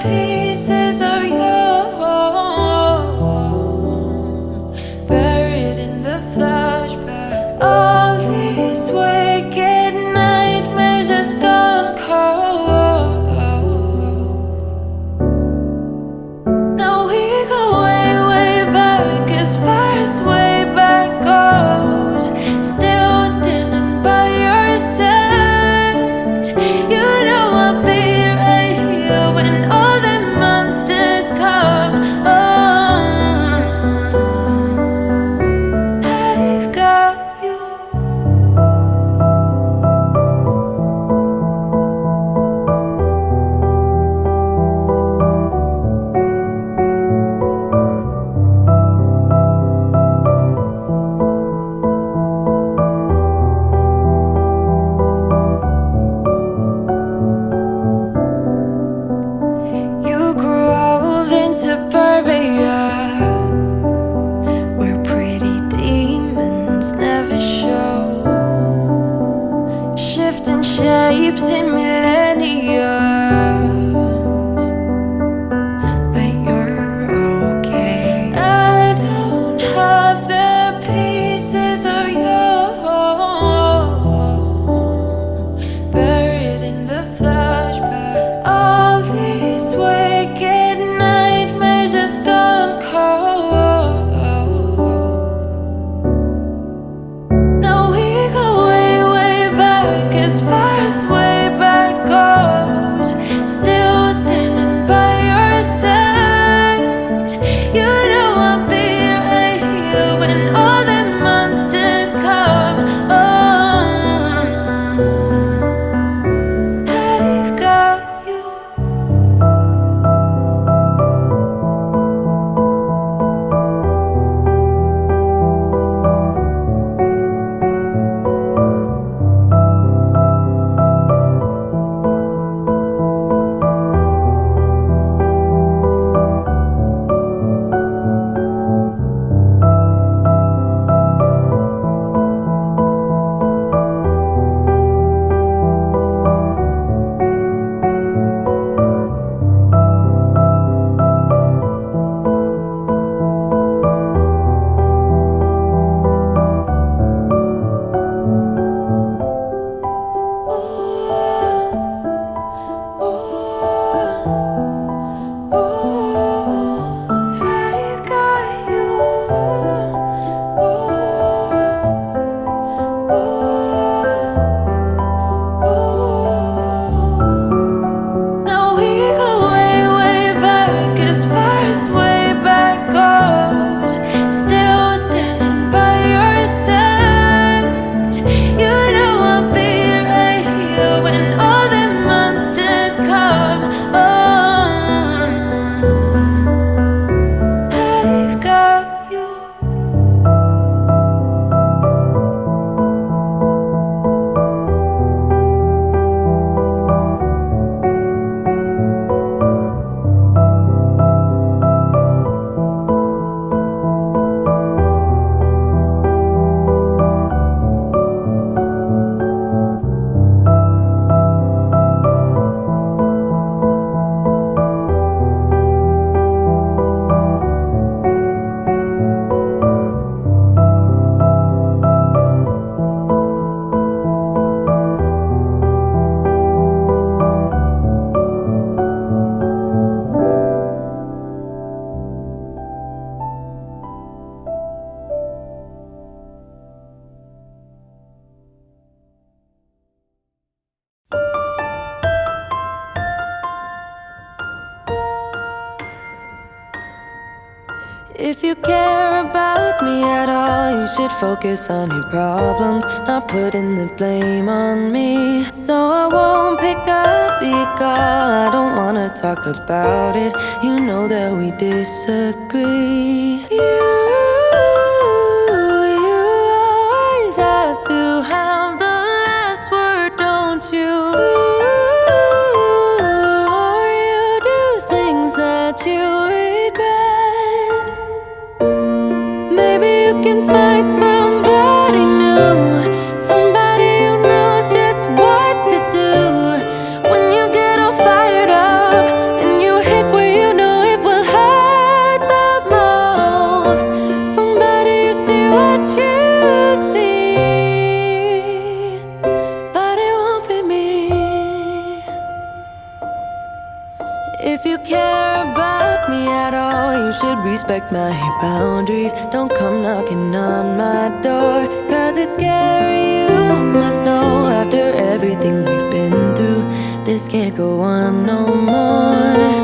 pieces of your buried in the flashbacks. All these wicked nightmares has gone cold. Now we go way, way back, as far as way back goes. Still standing by your side. You know I'll be right here when all the monsters come. I've got you. You grew old in suburbia, where pretty demons never show, shifting shapes in millennia. But you're okay. I don't have the pieces of your buried in the flashbacks. All these wicked nightmares has gone cold. Now we go way, way back, as far as way back goes. Still standing by your side. You know I'll be right here when all the monsters come. I've got you. I've got you. Now we go way, way back, as far as way back goes. Still standing by your side. You know I'll be right here when all the monsters come. I've got you. If you care about me at all, you should focus on your problems, not putting the blame on me. So I won't pick up your call, I don't wanna talk about it. You know that we disagree. You always have to have the last word, don't you? Or you do things that you regret. Maybe you can find somebody new, somebody who knows just what to do. When you get all fired up and you hit If you care about me at all, you should respect my boundaries. Don't come knocking on my door, cause it's scary, you must know. After everything we've been through, this can't go on no more.